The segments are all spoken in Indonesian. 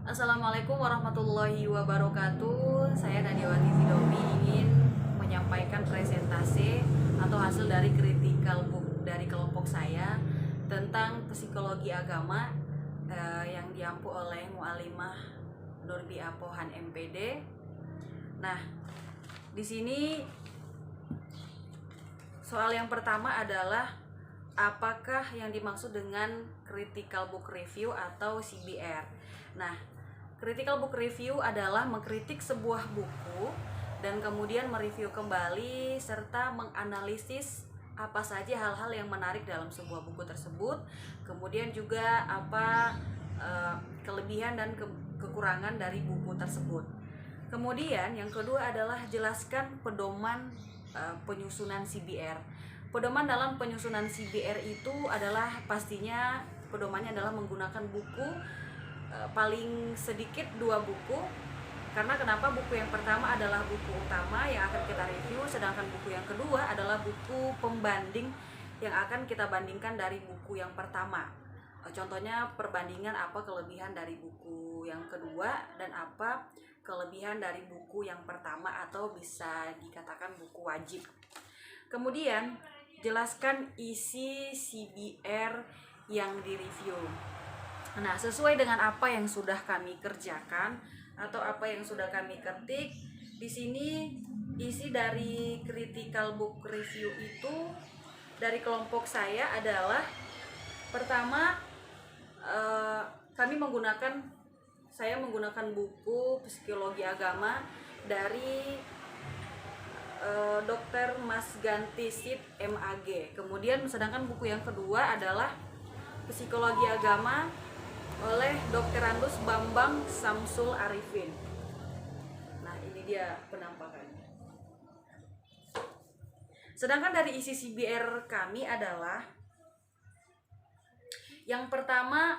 Assalamualaikum warahmatullahi wabarakatuh. Saya Nadiawati Fidomi ingin menyampaikan presentasi atau hasil dari critical book dari kelompok saya tentang psikologi agama yang diampu oleh Mu'alimah Nurbi Apohan MPD. Nah, di sini soal yang pertama adalah apakah yang dimaksud dengan critical book review atau CBR. Nah, critical book review adalah mengkritik sebuah buku dan kemudian mereview kembali serta menganalisis apa saja hal-hal yang menarik dalam sebuah buku tersebut, kemudian juga apa kelebihan dan kekurangan dari buku tersebut. Kemudian yang kedua adalah jelaskan pedoman penyusunan CBR. Pedoman dalam penyusunan CBR itu adalah pastinya pedomannya adalah menggunakan buku paling sedikit 2 buku. Karena kenapa? Buku yang pertama adalah buku utama yang akan kita review, sedangkan buku yang kedua adalah buku pembanding yang akan kita bandingkan dari buku yang pertama. Contohnya perbandingan apa kelebihan dari buku yang kedua dan apa kelebihan dari buku yang pertama atau bisa dikatakan buku wajib. Kemudian jelaskan isi CBR yang direview. Nah, sesuai dengan apa yang sudah kami kerjakan atau apa yang sudah kami ketik, di sini isi dari critical book review itu dari kelompok saya adalah pertama saya menggunakan buku psikologi agama dari Dr. Mas Ganti Sid MAG. Kemudian sedangkan buku yang kedua adalah psikologi agama oleh Dr. Andus Bambang Samsul Arifin. Nah, ini dia penampakannya. Sedangkan dari isi CBR kami adalah yang pertama,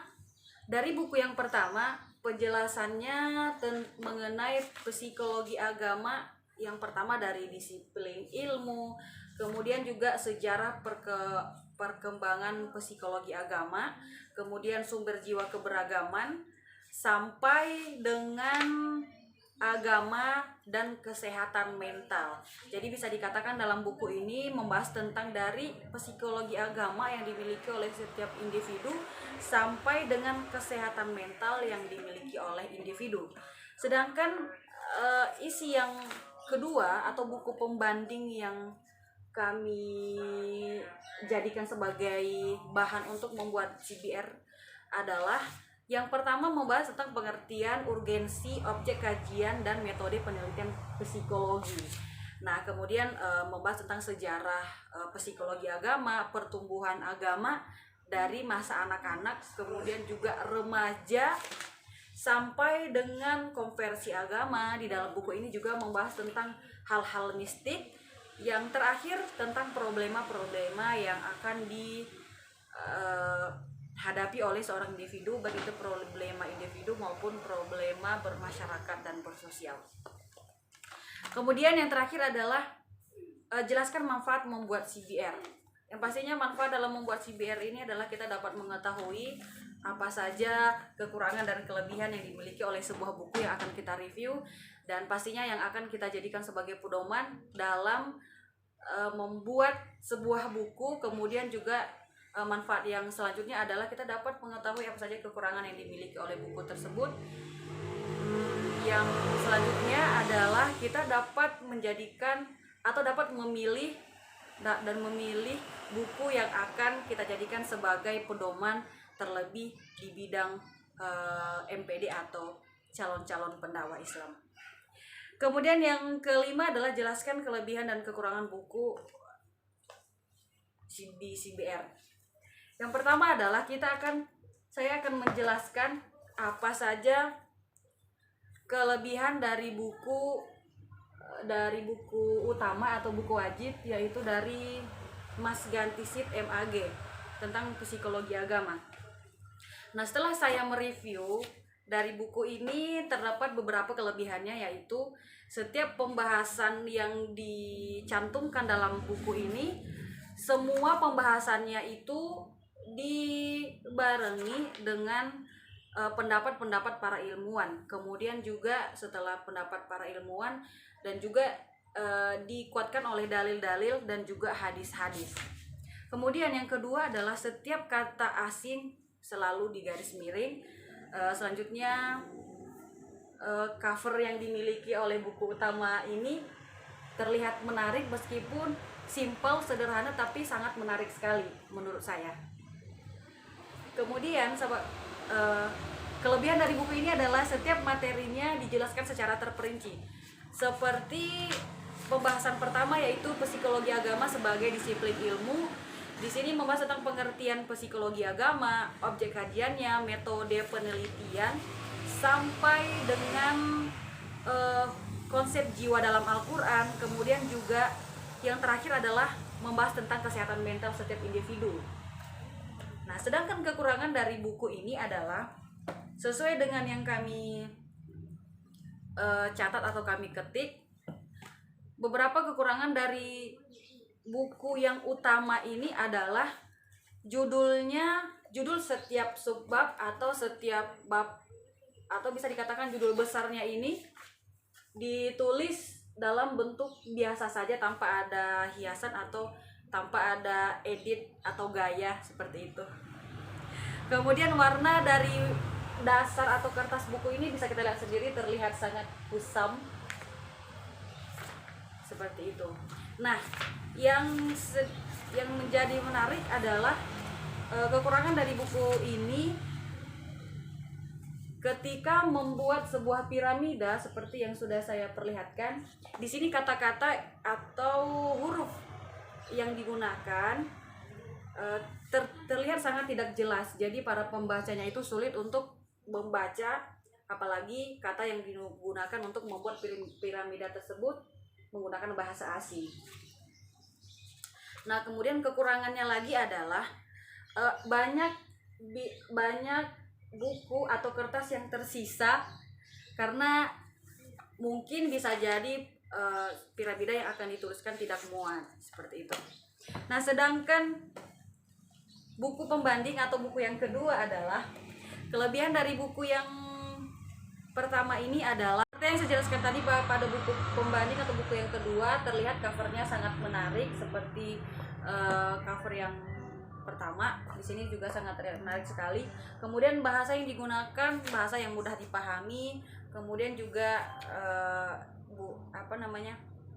dari buku yang pertama penjelasannya mengenai psikologi agama. Yang pertama dari disiplin ilmu, kemudian juga sejarah perkembangan psikologi agama, kemudian sumber jiwa keberagaman, sampai dengan agama dan kesehatan mental. Jadi bisa dikatakan dalam buku ini membahas tentang dari psikologi agama yang dimiliki oleh setiap individu sampai dengan kesehatan mental yang dimiliki oleh individu. Sedangkan isi yang kedua atau buku pembanding yang kami jadikan sebagai bahan untuk membuat CBR adalah yang pertama membahas tentang pengertian, urgensi, objek kajian, dan metode penelitian psikologi. Nah, kemudian membahas tentang sejarah psikologi agama, pertumbuhan agama dari masa anak-anak, kemudian juga remaja, sampai dengan konversi agama. Di dalam buku ini juga membahas tentang hal-hal mistik. Yang terakhir tentang problema-problema yang akan dihadapi oleh seorang individu, baik itu problema individu maupun problema bermasyarakat dan bersosial. Kemudian yang terakhir adalah jelaskan manfaat membuat CBR. Yang pastinya manfaat dalam membuat CBR ini adalah kita dapat mengetahui apa saja kekurangan dan kelebihan yang dimiliki oleh sebuah buku yang akan kita review, dan pastinya yang akan kita jadikan sebagai pedoman dalam membuat sebuah buku. Kemudian juga manfaat yang selanjutnya adalah kita dapat mengetahui apa saja kekurangan yang dimiliki oleh buku tersebut. Yang selanjutnya adalah kita dapat menjadikan atau dapat memilih buku yang akan kita jadikan sebagai pedoman terlebih di bidang MPD atau calon-calon pendakwah Islam. Kemudian yang kelima adalah jelaskan kelebihan dan kekurangan buku di CBR. Yang pertama adalah saya akan menjelaskan apa saja kelebihan dari buku utama atau buku wajib, yaitu dari Mas Ganti Sid MAG tentang psikologi agama. Nah, setelah saya mereview dari buku ini, terdapat beberapa kelebihannya, yaitu setiap pembahasan yang dicantumkan dalam buku ini, semua pembahasannya itu dibarengi dengan pendapat-pendapat para ilmuwan. Kemudian juga setelah pendapat para ilmuwan dan juga dikuatkan oleh dalil-dalil dan juga hadis-hadis. Kemudian yang kedua adalah setiap kata asing selalu digaris miring. Selanjutnya cover yang dimiliki oleh buku utama ini terlihat menarik meskipun simple, sederhana, tapi sangat menarik sekali menurut saya. Kemudian kelebihan dari buku ini adalah setiap materinya dijelaskan secara terperinci. Seperti pembahasan pertama yaitu psikologi agama sebagai disiplin ilmu. Di sini membahas tentang pengertian psikologi agama, objek kajiannya, metode penelitian, sampai dengan konsep jiwa dalam Al-Quran. Kemudian juga yang terakhir adalah membahas tentang kesehatan mental setiap individu. Nah, sedangkan kekurangan dari buku ini adalah sesuai dengan yang kami catat atau kami ketik, beberapa kekurangan dari buku yang utama ini adalah judul setiap subbab atau setiap bab, atau bisa dikatakan judul besarnya ini ditulis dalam bentuk biasa saja tanpa ada hiasan atau tanpa ada edit atau gaya seperti itu. Kemudian warna dari dasar atau kertas buku ini bisa kita lihat sendiri, terlihat sangat kusam seperti itu. Nah, yang menjadi menarik adalah kekurangan dari buku ini ketika membuat sebuah piramida seperti yang sudah saya perlihatkan. Di sini kata-kata atau huruf yang digunakan terlihat sangat tidak jelas. Jadi para pembacanya itu sulit untuk membaca, apalagi kata yang digunakan untuk membuat piramida tersebut menggunakan bahasa asing. Nah, kemudian kekurangannya lagi adalah banyak buku atau kertas yang tersisa karena mungkin bisa jadi piramida yang akan dituliskan tidak muat seperti itu. Nah, sedangkan buku pembanding atau buku yang kedua adalah kelebihan dari buku yang pertama ini adalah seperti yang saya jelaskan tadi, bahwa pada buku pembanding atau buku yang kedua terlihat covernya sangat menarik seperti cover yang pertama. Di sini juga sangat menarik sekali. Kemudian bahasa yang digunakan bahasa yang mudah dipahami. Kemudian juga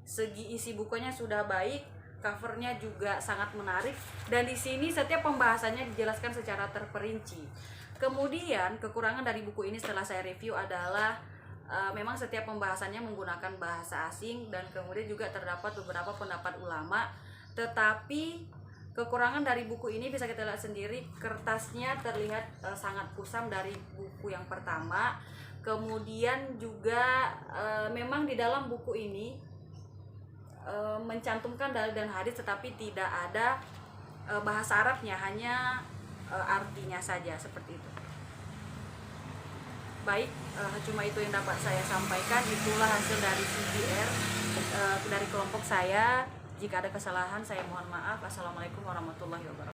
segi isi bukunya sudah baik. Covernya juga sangat menarik. Dan di sini setiap pembahasannya dijelaskan secara terperinci. Kemudian kekurangan dari buku ini setelah saya review adalah memang setiap pembahasannya menggunakan bahasa asing dan kemudian juga terdapat beberapa pendapat ulama. Tetapi kekurangan dari buku ini bisa kita lihat sendiri, kertasnya terlihat sangat kusam dari buku yang pertama. Kemudian juga memang di dalam buku ini mencantumkan dalil dan hadis, tetapi tidak ada bahasa Arabnya, hanya artinya saja seperti itu. Baik, cuma itu yang dapat saya sampaikan. Itulah hasil dari CBR dari kelompok saya. Jika ada kesalahan saya mohon maaf. Assalamualaikum warahmatullahi wabarakatuh.